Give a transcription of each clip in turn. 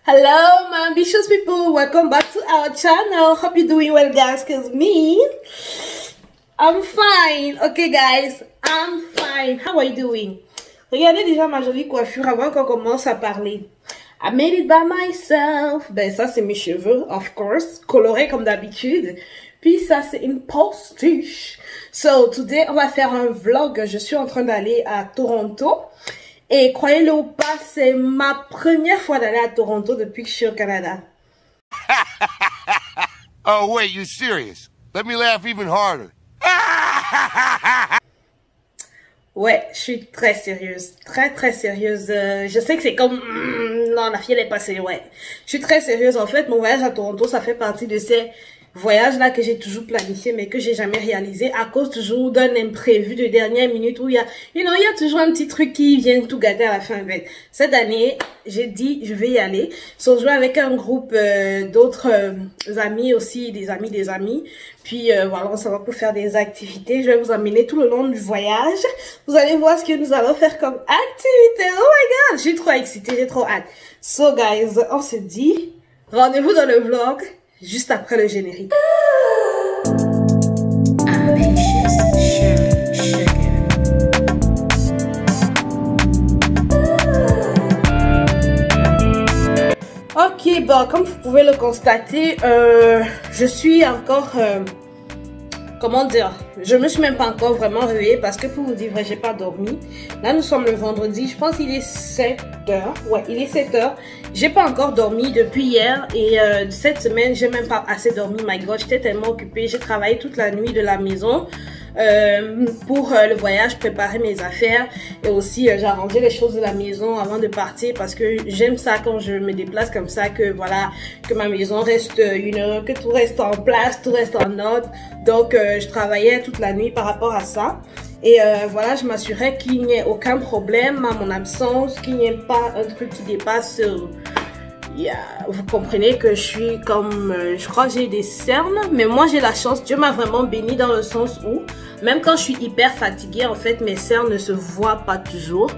Hello my ambitious people, welcome back to our channel. Hope you're doing well guys, cause me, I'm fine. Okay guys, I'm fine. How are you doing? Regardez déjà ma jolie coiffure avant qu'on commence à parler. I made it by myself. Ben ça c'est mes cheveux, of course, colorés comme d'habitude. Puis ça c'est une postiche. So today on va faire un vlog. Je suis en train d'aller à Toronto. Et croyez-le ou pas, c'est ma première fois d'aller à Toronto depuis que je suis au Canada. Oh wait, you're serious? Let me laugh even harder. Ouais, je suis très sérieuse. Très sérieuse. Je sais que c'est comme... non, la fille elle est passée, ouais. Je suis très sérieuse. En fait, mon voyage à Toronto, ça fait partie de ces voyages-là que j'ai toujours planifié, mais que j'ai jamais réalisé à cause toujours d'un imprévu de dernière minute où il y a, il y a toujours un petit truc qui vient tout gâter à la fin. Cette année, j'ai dit, je vais y aller. So, je vais avec un groupe d'autres amis aussi, des amis. Puis voilà, on s'en va pour faire des activités. Je vais vous emmener tout le long du voyage. Vous allez voir ce que nous allons faire comme activité. Oh my god, je suis trop excitée, j'ai trop hâte. So guys, on se dit, rendez-vous dans le vlog juste après le générique. Ok, bon, comme vous pouvez le constater, je suis encore, comment dire, je me suis même pas encore vraiment réveillée parce que pour vous dire vrai, j'ai pas dormi. Là, nous sommes le vendredi, je pense qu'il est 7 h. Ouais, il est 7 h. J'ai pas encore dormi depuis hier et cette semaine, j'ai même pas assez dormi. My God, j'étais tellement occupée. J'ai travaillé toute la nuit de la maison pour le voyage, préparer mes affaires et aussi j'ai arrangé les choses de la maison avant de partir parce que j'aime ça quand je me déplace comme ça, que voilà, que ma maison reste, que tout reste en place, tout reste en ordre. Donc je travaillais toute la nuit par rapport à ça. Et voilà, je m'assurais qu'il n'y ait aucun problème à mon absence, qu'il n'y ait pas un truc qui dépasse. Vous comprenez que je suis comme, je crois que j'ai des cernes, mais moi j'ai la chance, Dieu m'a vraiment béni dans le sens où, même quand je suis hyper fatiguée, en fait, mes cernes ne se voient pas toujours.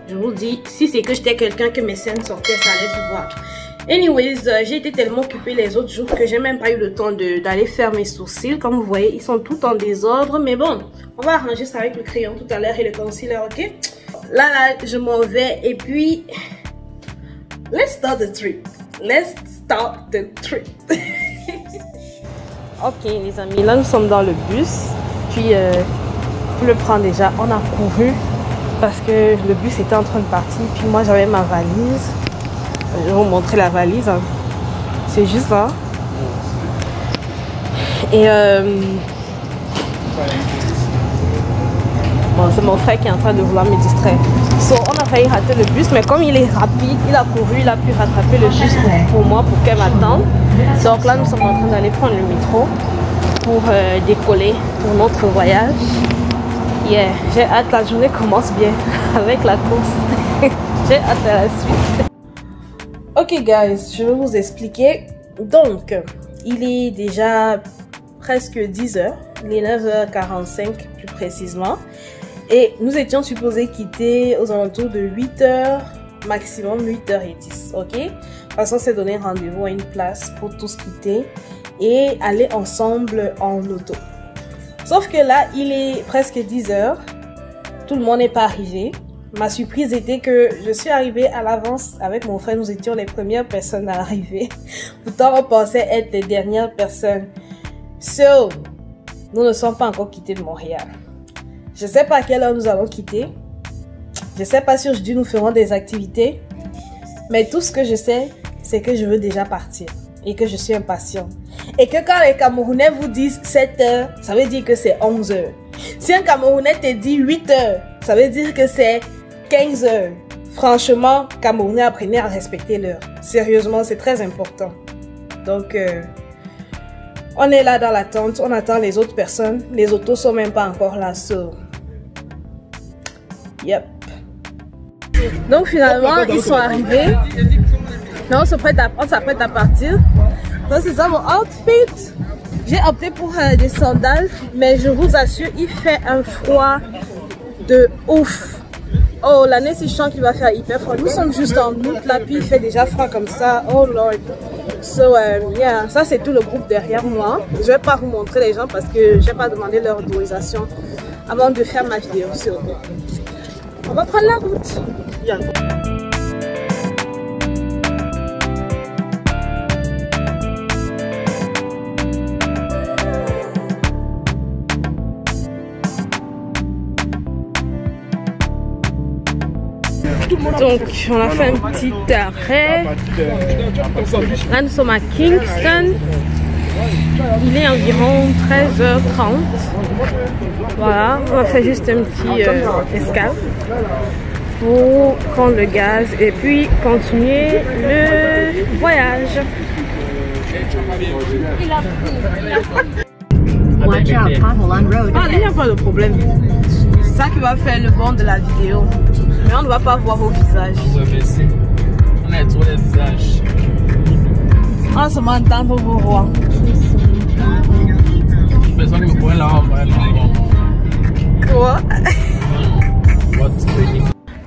Je vous dis, si c'est que j'étais quelqu'un que mes cernes sortaient, ça allait se voir. Anyways, j'ai été tellement occupée les autres jours que j'ai même pas eu le temps d'aller faire mes sourcils. Comme vous voyez, ils sont tout en désordre. Mais bon, on va arranger ça avec le crayon tout à l'heure et le concealer, ok? Là, je m'en vais. Et puis, let's start the trip. Let's start the trip. Ok, les amis, là, nous sommes dans le bus. Puis, pour le prendre déjà, on a couru parce que le bus était en train de partir. Puis moi, j'avais ma valise. Je vais vous montrer la valise. Hein. C'est juste là. Et bon, c'est mon frère qui est en train de vouloir me distraire. So, on a failli rater le bus, mais comme il est rapide, il a couru, il a pu rattraper le bus pour moi, pour qu'elle m'attende. Donc là, nous sommes en train d'aller prendre le métro pour décoller pour notre voyage. Yeah, j'ai hâte, la journée commence bien avec la course. J'ai hâte à la suite. Ok guys, je vais vous expliquer. Donc, il est déjà presque 10 h. Il est 9 h 45 plus précisément. Et nous étions supposés quitter aux alentours de 8 h, maximum 8 h 10. Ok? De toute façon, c'est donner rendez-vous à une place pour tous quitter et aller ensemble en auto. Sauf que là, il est presque 10 h. Tout le monde n'est pas arrivé. Ma surprise était que je suis arrivée à l'avance avec mon frère. Nous étions les premières personnes à arriver. Pourtant, on pensait être les dernières personnes. So, nous ne sommes pas encore quittés de Montréal. Je ne sais pas à quelle heure nous allons quitter. Je ne sais pas si aujourd'hui nous ferons des activités. Mais tout ce que je sais, c'est que je veux déjà partir. Et que je suis impatient. Et que quand les Camerounais vous disent 7 h, ça veut dire que c'est 11 h. Si un Camerounais te dit 8 h, ça veut dire que c'est 15 h. Franchement, Camerounais, apprenez à respecter l'heure. Sérieusement, c'est très important. Donc, on est là dans l'attente. On attend les autres personnes. Les autos sont même pas encore là. So, yep. Donc, finalement, ils sont arrivés. Là, on s'apprête à partir. Donc, c'est ça mon outfit. J'ai opté pour des sandales. Mais je vous assure, il fait un froid de ouf. Oh, l'année, si je sens qu'il va faire hyper froid. Nous sommes juste en août, là, puis il fait déjà froid comme ça. Oh Lord. So, yeah, ça c'est tout le groupe derrière moi. Je vais pas vous montrer les gens parce que j'ai pas demandé leur autorisation avant de faire ma vidéo. So, on va prendre la route. Bien. Donc on a fait un petit arrêt. Là nous sommes à Kingston. Il est environ 13h30. Voilà, on a fait juste un petit escale pour prendre le gaz et puis continuer le voyage. Ah, il n'y a pas de problème. C'est ça qui va faire le bon de la vidéo. Mais on ne va pas voir vos visages. On a trop les visages. On se m'entend pour vos rois. Personne ne me voit là, on va là. Quoi?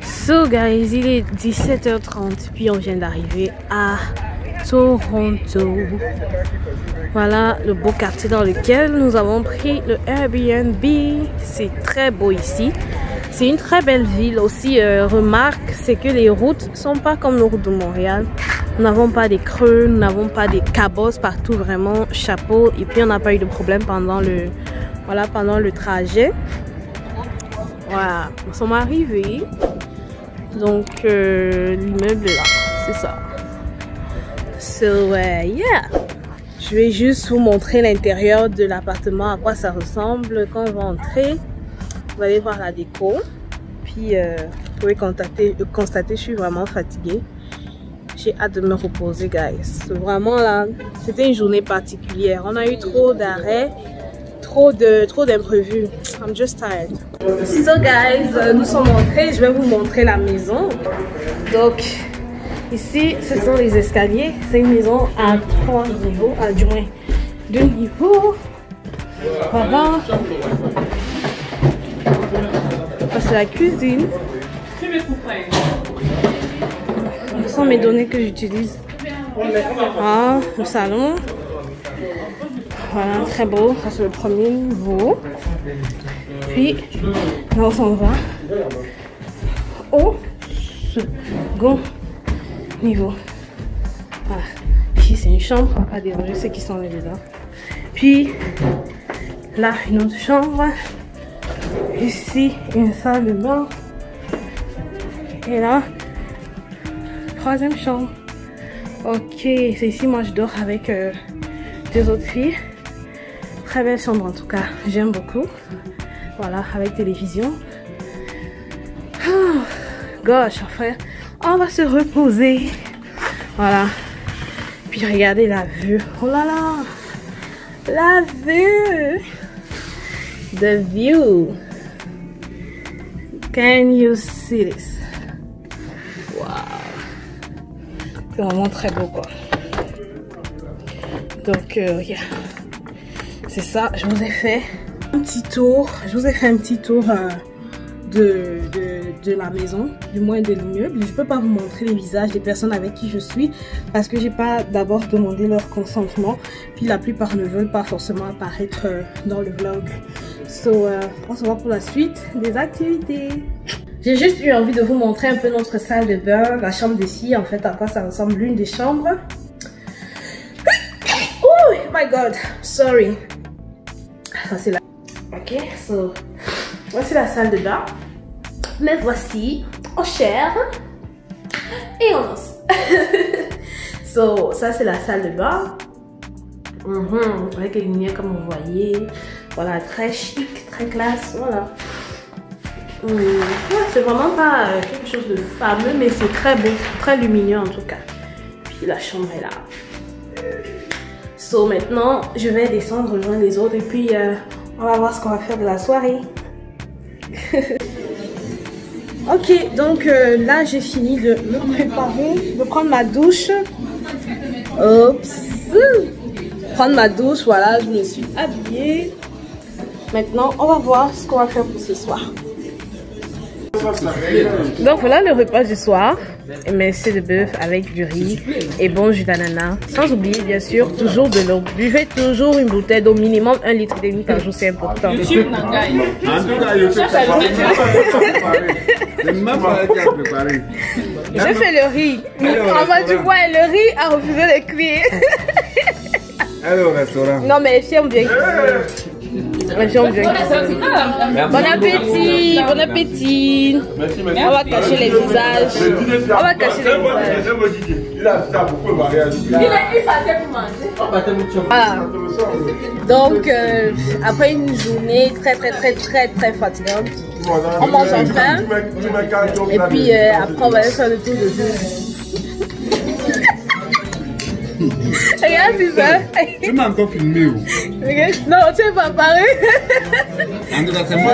So guys, il est 17h30 puis on vient d'arriver à Toronto. Voilà le beau quartier dans lequel nous avons pris le Airbnb. C'est très beau ici. C'est une très belle ville aussi. Remarque, c'est que les routes sont pas comme nos routes de Montréal. Nous n'avons pas des creux, nous n'avons pas des cabosses partout, vraiment chapeau. Et puis on n'a pas eu de problème pendant le trajet. Voilà, nous sommes arrivés. Donc l'immeuble est là, c'est ça. So yeah, je vais juste vous montrer l'intérieur de l'appartement, à quoi ça ressemble quand on va entrer. Vous allez voir la déco. Puis vous pouvez constater, je suis vraiment fatiguée. J'ai hâte de me reposer, guys. Vraiment là, c'était une journée particulière. On a eu trop d'arrêts, trop d'imprévus. I'm just tired. So guys, nous sommes entrés. Je vais vous montrer la maison. Donc ici, ce sont les escaliers. C'est une maison à 3 niveaux, du moins 2 niveaux. Voilà. C'est la cuisine. Ce sont mes données que j'utilise. Ah, le salon. Voilà, très beau. Ça c'est le premier niveau. Puis, là on s'en va au second niveau. Voilà. Ici c'est une chambre. On va pas déranger ceux qui sont là dedans. Puis, là une autre chambre. Ici, une salle de bain. Et là, troisième chambre. Ok, c'est ici, moi je dors avec deux autres filles. Très belle chambre en tout cas, j'aime beaucoup. Voilà, avec télévision. Oh, gosh, enfin, on va se reposer. Voilà. Puis regardez la vue. Oh là là, la vue. The view. Can you see this? Wow. C'est vraiment très beau quoi. Donc yeah. C'est ça, je vous ai fait un petit tour. Je vous ai fait un petit tour de la maison, du moins de l'immeuble. Je peux pas vous montrer les visages des personnes avec qui je suis parce que j'ai pas d'abord demandé leur consentement. Puis la plupart ne veulent pas forcément apparaître dans le vlog. So, on se voit pour la suite des activités. J'ai juste eu envie de vous montrer un peu notre salle de bain, la chambre des filles, en fait, à quoi ça ressemble l'une des chambres. Oh my god, sorry. Ça c'est la... Ok, so, voici la salle de bain. Mais voici, en chair et en os. So, ça c'est la salle de bain. Avec les lumières comme vous voyez. Voilà, très chic, très classe, voilà. C'est vraiment pas quelque chose de fameux, mais c'est très beau, très lumineux en tout cas. Puis la chambre est là. So maintenant, je vais descendre, rejoindre les autres et puis on va voir ce qu'on va faire de la soirée. Ok, donc là j'ai fini de me préparer, de prendre ma douche. Oups. Prendre ma douche, voilà, je me suis habillée. Maintenant, on va voir ce qu'on va faire pour ce soir. Donc voilà le repas du soir. MSC de bœuf avec du riz et bon jus d'ananas. Sans oublier bien sûr toujours de l'eau. Buvez toujours une bouteille d'eau minimum 1,5 litre par jour, c'est important. Je fais le riz. On va du bois et le riz a refusé de cuire. Allez au restaurant. Non mais fier bien. Bon appétit, bon appétit. On va cacher les visages. On va cacher les visages. Voilà. Donc après une journée très fatigante, on mange enfin. Et puis après on va aller faire le tour de jeu. Regarde, c'est ça. Tu m'as encore filmé ou? Non, tu n'es pas pareil. En tout cas, c'est moi.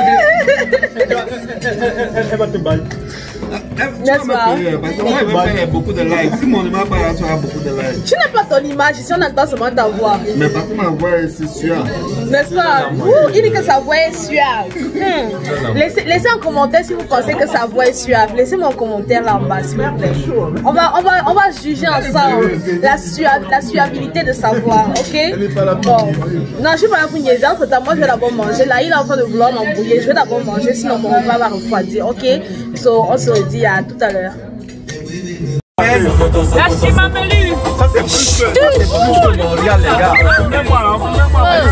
Elle va te bailler. N'est-ce pas? Parce que moi, je vais faire beaucoup de likes. Si mon image part, tu auras beaucoup de likes. Tu n'as pas ton image, si on entend seulement ta voix. Mais parce que ma voix est si suave. N'est-ce pas? Il dit que sa voix est suave. Laissez un commentaire si vous pensez que sa voix est suave. Laissez-moi un commentaire là en bas, s'il vous plaît. On va juger ensemble la suavité de sa voix, ok? Bon. Non, je suis pas là pour niaiser. Entre-temps, moi, je vais d'abord manger. Là, il est en train de vouloir m'embrouiller. Je vais d'abord manger, sinon mon repas va refroidir, ok? So, on se redit à tout à l'heure. La chimamelu. Ça, c'est plus que Montréal, les gars.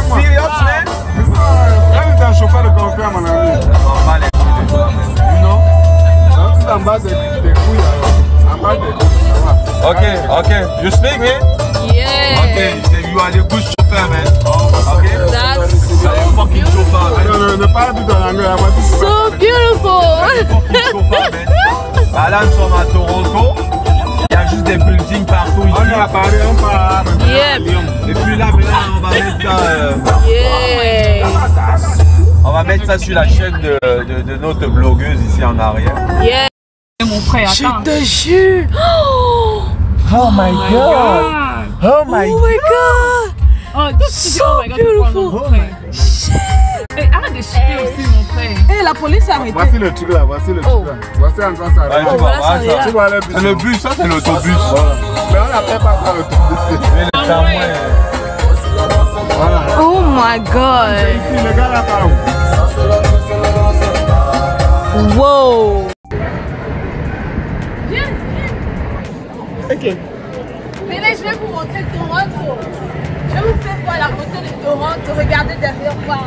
Serious, man? C'est un chauffeur de confiance, mon ami. Non? C'est en bas des couilles. En bas des couilles. Okay. You speak, man? Yeah. Okay, you are the good chauffeur, man. Okay? That's fucking chauffeur, man. Ne parle plus dans l'anglais. so beautiful. Fucking chauffeur, man. Là, nous sommes à Toronto. Il y a juste des buildings partout ici. On est à Paris, on part. Yep. Et puis là, maintenant, on va mettre ça. On va mettre ça sur la chaîne de notre blogueuse ici en arrière. Yeah. Mon frère, attends. Je te jure. Oh my god! Oh my Oh my god. Oh, toi, tu dis, oh my god, beautiful. mon frère. Hey, arrête de chuter aussi, mon frère. Eh, la police a arrêté. Voici le truc là, voici le truc là. Voici en train de s'arrêter. Oh, voilà, ça y est. C'est le bus, ça c'est l'autobus. Mais on n'appelle pas ça l'autobus. Mais le tramway. Voilà. Oh my god. Ici, le gars là par où? Wow. Ok. Venez, je vais vous montrer Toronto. Je vais vous faire voir la beauté de Toronto. Regardez derrière moi.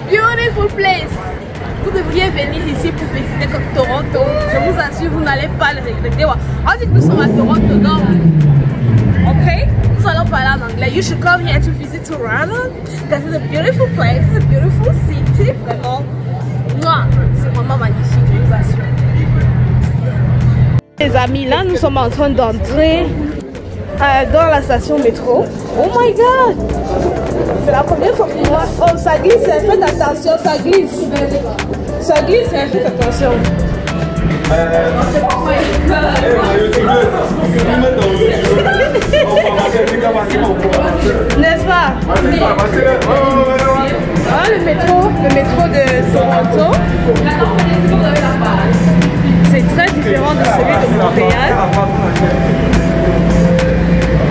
Beautiful place. Vous devriez venir ici pour visiter comme Toronto. Je vous assure, vous n'allez pas le regretter. On dit que nous sommes à Toronto, non? Ok? Nous allons parler en anglais. You should come here to visit Toronto because it's a beautiful place, it's a beautiful city. Vraiment, moi, c'est vraiment magnifique, je vous assure. Les amis, là nous sommes en train d'entrer dans la station métro. Oh my god! C'est la première fois pour moi. Oh, ça glisse, faites attention, ça glisse. Ça glisse, faites attention. N'est-ce pas? Ah, le métro de Toronto. C'est très différent de celui de Montréal.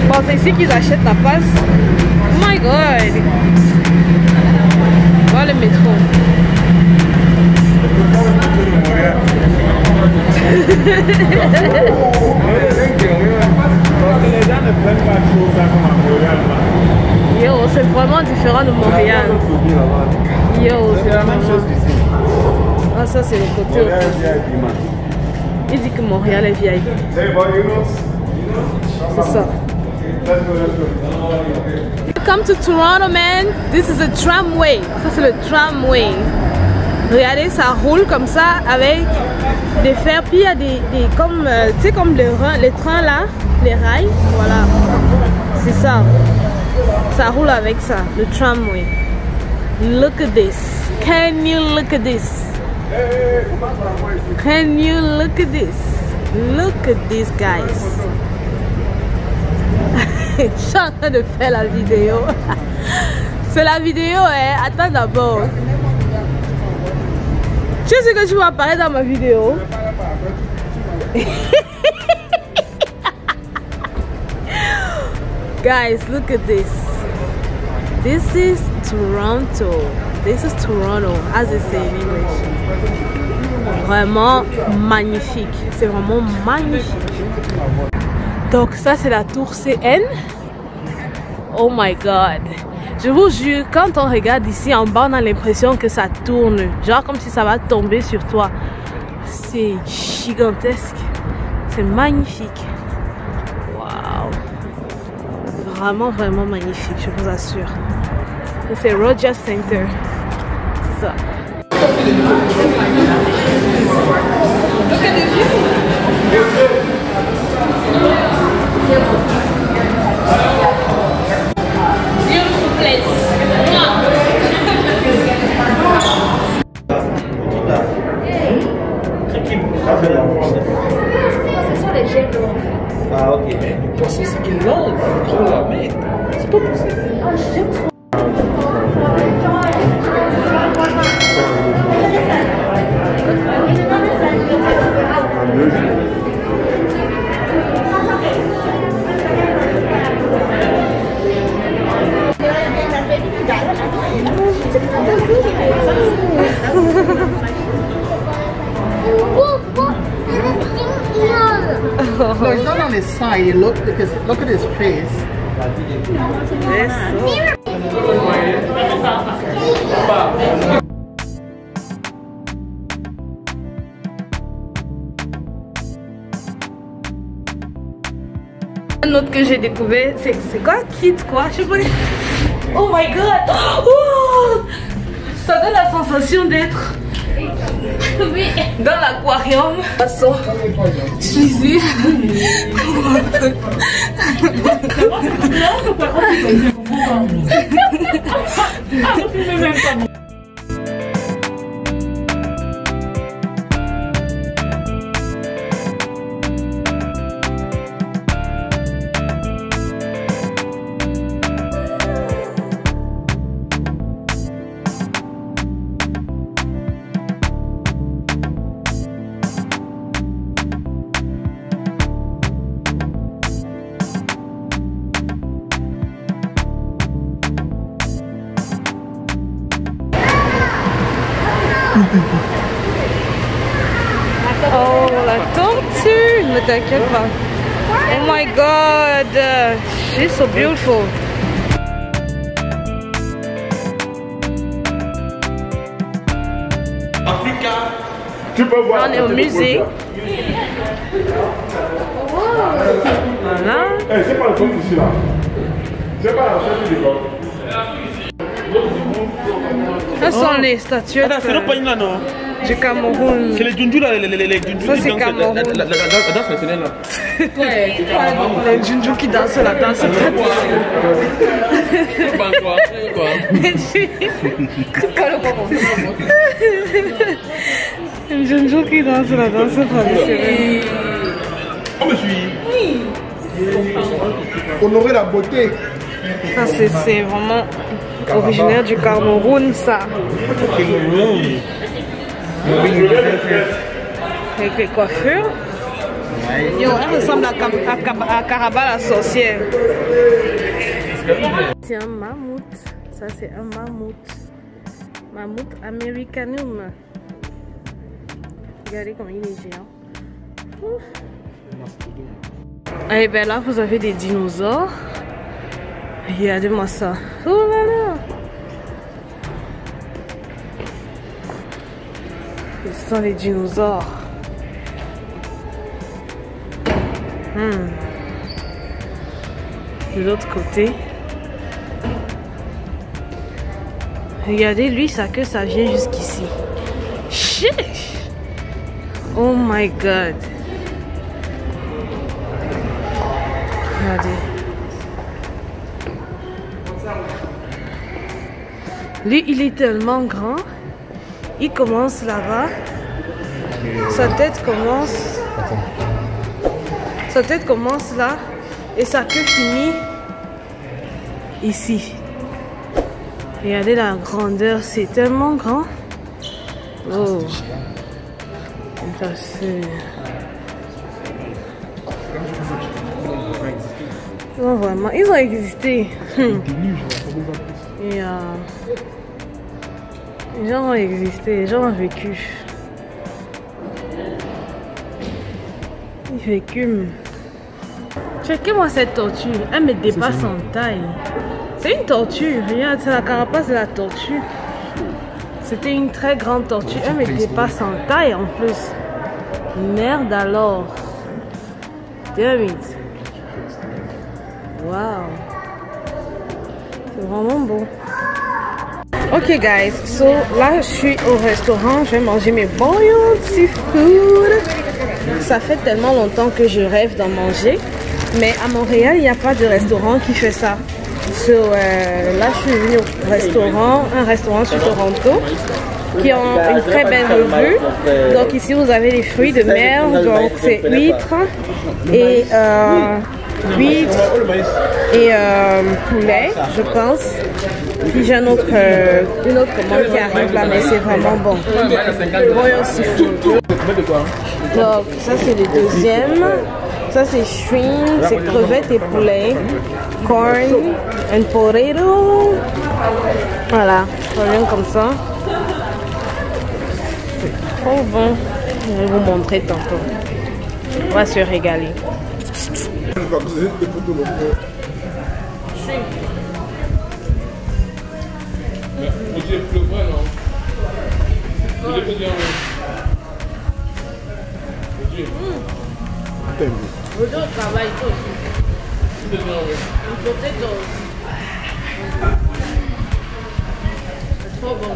Bon, c'est ici qu'ils achètent la passe. Oh my god! Voilà le métro. Yo, c'est vraiment différent de Montréal. Yo, c'est la même chose qu'ici. Ah, ça c'est le côté. Il dit que Montréal est vieille. C'est ça. Welcome to Toronto, man. This is a tramway. Ça c'est le tramway. Regardez, ça roule comme ça avec des fers. Puis il y a des comme, tu sais, comme les trains là, les rails. Voilà. C'est ça. Ça roule avec ça, le tramway. Look at this. Can you look at this? Can you look at this? Look at this, guys. Je suis en train de faire la vidéo. C'est la vidéo, hein. Attends d'abord. Tu sais ce que tu vas apparaître dans ma vidéo? Guys, look at this. This is Toronto. This is Toronto, as they say in English. Vraiment magnifique. C'est vraiment magnifique. Donc ça c'est la tour CN. Oh my god. Je vous jure, quand on regarde ici en bas, on a l'impression que ça tourne. Genre comme si ça va tomber sur toi. C'est gigantesque. C'est magnifique. Waouh. Vraiment, vraiment magnifique, je vous assure. C'est Rogers Center. C'est ça. Look at the view. Beautiful place. Ce sont les jets d'eau. Ah ok, mais le poisson c'est qu'il longe. C'est pas possible. Ah, j'aime trop. No, it's not on his side. Look at his face. Un autre que j'ai découvert, c'est quoi? Kid quoi? Je sais pas. Oh my god! Oh, ça donne la sensation d'être dans l'aquarium. Façon, ici. Oh, la tortue! Ne t'inquiète pas. Oh my god! She's so beautiful. Tu peux voir. On est au musée. Voilà. Eh, c'est pas le truc ici là. C'est pas la sortie du corps. Ce sont les statuettes du Cameroun. C'est les Djundju là, les Djundju Ça, c'est qui dansent Cameroun. la danse nationale là. Les Djundju qui dansent la danse traditionnelle. Les Djundju qui dansent la danse traditionnelle. On me suit. Honorer la beauté. Ça, c'est vraiment originaire du Cameroun, ça. Avec les coiffures. Yo, elle ressemble à Caraba la sorcière. C'est un mammouth. Ça, c'est un mammouth. Mammouth americanum. Regardez comme il est géant. Et bien là, vous avez des dinosaures. Regardez-moi ça. Oh là là. Ce sont les dinosaures. De l'autre côté. Regardez, lui, sa queue, ça vient jusqu'ici. Chiche! Oh my god. Regardez. Lui, il est tellement grand. Il commence là-bas. Sa tête commence. Sa tête commence là. Et sa queue finit ici. Regardez la grandeur, c'est tellement grand. Oh. Non, vraiment, ils ont existé. Et, les gens ont existé, les gens ont vécu. Ils vécu. Checkez-moi cette tortue, elle me dépasse en taille. C'est une tortue, regarde, c'est la carapace de la tortue. C'était une très grande tortue, elle me dépasse en taille en plus. Merde alors. Damn it. Wow. C'est vraiment beau. Ok guys, so là je suis au restaurant, je vais manger mes bouillons de seafood. Ça fait tellement longtemps que je rêve d'en manger. Mais à Montréal, il n'y a pas de restaurant qui fait ça. So, là, je suis venue au restaurant, un restaurant sur Toronto, qui ont une très belle revue. Donc ici, vous avez les fruits de mer, donc c'est huîtres et poulet, je pense. Puis j'ai une autre commande qui arrive là, mais c'est vraiment bon. Bouillon seafood. Donc ça, c'est le deuxième. Ça c'est shrimp, c'est crevettes et poulet, corn and potato. Voilà, rien comme ça. C'est trop bon. Je vais vous montrer tantôt. On va se régaler. Aujourd'hui, on travaille aussi. Un potato. C'est trop bon.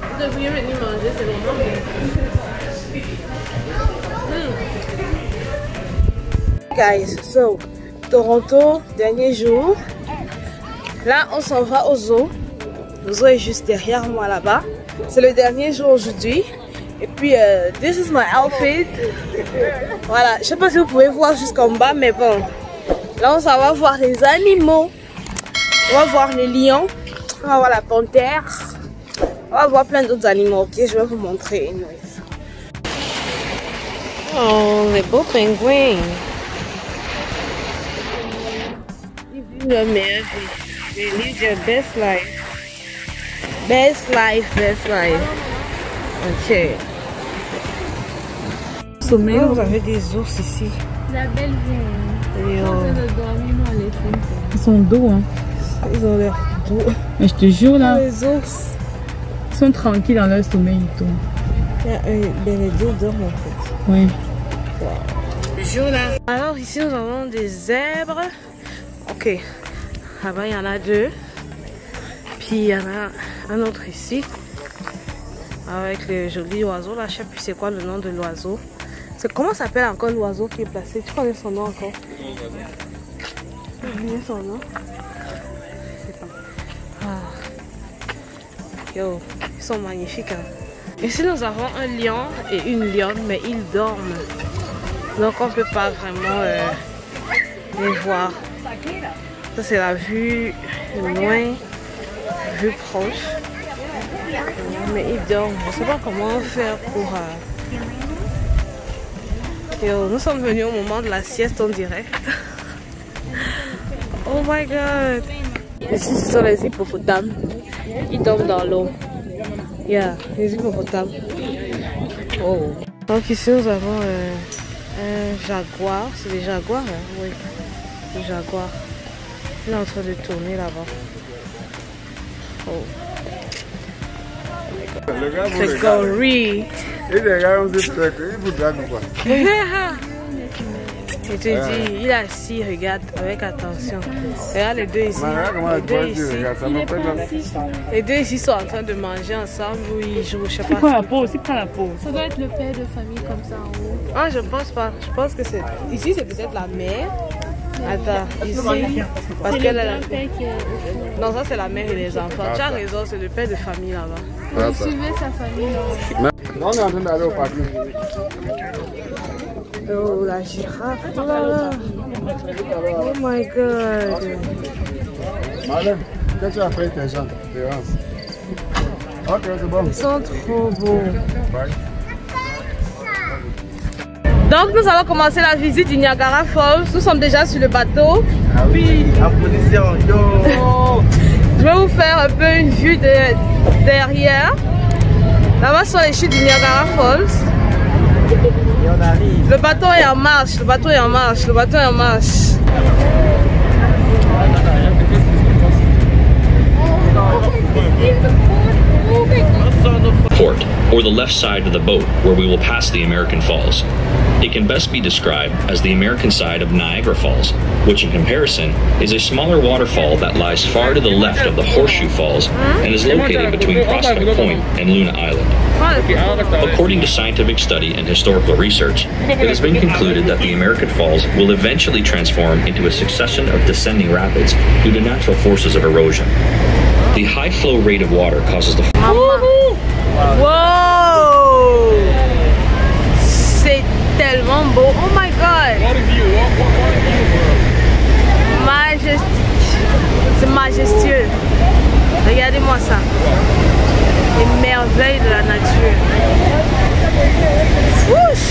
Vous devriez venir manger, c'est vraiment bon. Guys, so Toronto, dernier jour. Là, on s'en va au zoo. Le zoo est juste derrière moi là-bas. C'est le dernier jour aujourd'hui. Et puis, this is my outfit. Voilà, je sais pas si vous pouvez voir jusqu'en bas, mais bon. Là, on s'en va voir les animaux. On va voir les lions. On va voir la panthère. On va voir plein d'autres animaux. Ok, je vais vous montrer. Anyways. Oh, les beaux pingouins. Ils vivent leur meilleure vie. They live their best life. Best life, best life. Ok. Sommeil, vous avez des ours ici. La belle vie. Ils sont doux, hein. Ils ont l'air doux. Mais je te jure, là, Les ours. ils sont tranquilles dans leur sommeil et tout. Les deux dorment en fait. Oui. Bonjour là. Alors ici nous avons des zèbres. Ok. Là-bas il y en a deux. Puis il y en a un autre ici. Avec le joli oiseau là. Je sais plus c'est quoi le nom de l'oiseau. Comment s'appelle encore l'oiseau qui est placé? Tu connais son nom encore? J'ai oublié son nom. Je sais pas. Ah. Yo, ils sont magnifiques hein. Ici nous avons un lion et une lionne, mais ils dorment. Donc on ne peut pas vraiment les voir. Ça c'est la vue loin, vue proche. Mais ils dorment. Je ne sais pas comment faire pour... Yo, nous sommes venus au moment de la sieste en direct. Oh my god. Ici ce sont les hippopotames. Ils dorment dans l'eau. Yeah, les hippopotames. Oh. Donc ici nous avons un jaguar. C'est des jaguars hein? Oui. Le jaguar. Il est en train de tourner là-bas. Oh. C'est gorille. Et les gars, on se traque, ils vous draguent ou quoi? Je te dis, il est assis, regarde avec attention. Regarde les deux ici. Les deux ici sont en train de manger ensemble ou ils jouent, je sais pas. C'est quoi la pause? C'est pas la pause. Ça doit être le père de famille comme ça en haut. Ah, je pense pas. Je pense que c'est. Ici, c'est peut-être la mère. Attends, ici. Parce C'est qu'elle le a la. grand-père qui est au fond. Non, ça c'est la mère et les enfants. Tu as raison, c'est le père de famille là-bas. Vous suivez sa famille là. Non, on est en train d'aller au parking. Oh, la girafe. Oh là là. Oh my god. Marlène, qu'est-ce que tu as fait tes gens? Ok, c'est bon. Ils sont trop beaux. Donc nous allons commencer la visite du Niagara Falls. Nous sommes déjà sur le bateau. Ah oui, applaudissements. Yo. Je vais vous faire un peu une vue de derrière. Là-bas sont les chutes du Niagara Falls. Et on arrive. Le bateau est en marche, le bateau est en marche, le bateau est en marche. Port, or the left side of the boat where we will pass the American Falls. It can best be described as the American side of Niagara Falls, which in comparison is a smaller waterfall that lies far to the left of the Horseshoe Falls and is located between Prospect Point and Luna Island. According to scientific study and historical research, it has been concluded that the American Falls will eventually transform into a succession of descending rapids due to natural forces of erosion. The high flow rate of water causes the... Wow! C'est tellement beau. Oh my god! Majestique. C'est majestueux. Regardez-moi ça. Les merveilles de la nature. Wouch!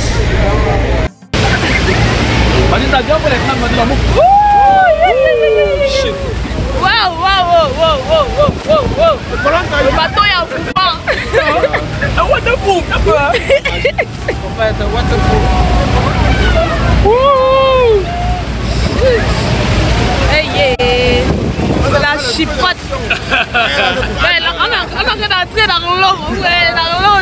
Wow, wow, wow, wow, wow, wow, wow. Le bateau est en mouvement. What the fuck? Hey, yeah. C'est la chipote. On est en train d'entrer dans l'eau. Dans l'eau.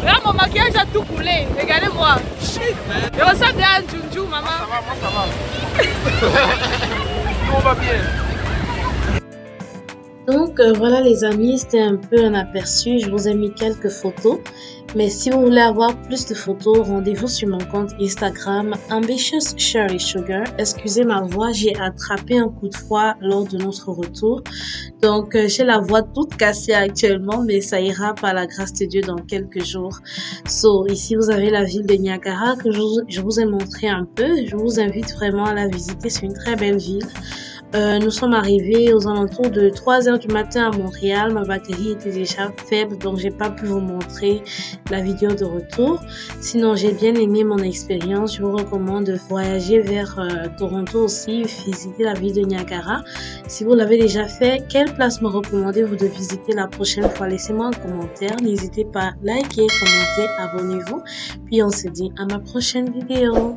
Là, mon maquillage a tout coulé. Regardez-moi. Je ressemble à un Junju, maman. Ça va. On va bien. Donc voilà les amis, c'était un peu un aperçu, je vous ai mis quelques photos, mais si vous voulez avoir plus de photos, rendez-vous sur mon compte Instagram Ambitious Cherry Sugar. Excusez ma voix, j'ai attrapé un coup de froid lors de notre retour, donc j'ai la voix toute cassée actuellement, mais ça ira par la grâce de Dieu dans quelques jours. So, ici vous avez la ville de Niagara que je vous ai montré un peu, je vous invite vraiment à la visiter, c'est une très belle ville. Nous sommes arrivés aux alentours de 3 h du matin à Montréal. Ma batterie était déjà faible, donc j'ai pas pu vous montrer la vidéo de retour. Sinon, j'ai bien aimé mon expérience. Je vous recommande de voyager vers Toronto aussi, visiter la ville de Niagara. Si vous l'avez déjà fait, quelle place me recommandez-vous de visiter la prochaine fois? Laissez-moi un commentaire. N'hésitez pas à liker, commenter, abonnez-vous. Puis on se dit à ma prochaine vidéo.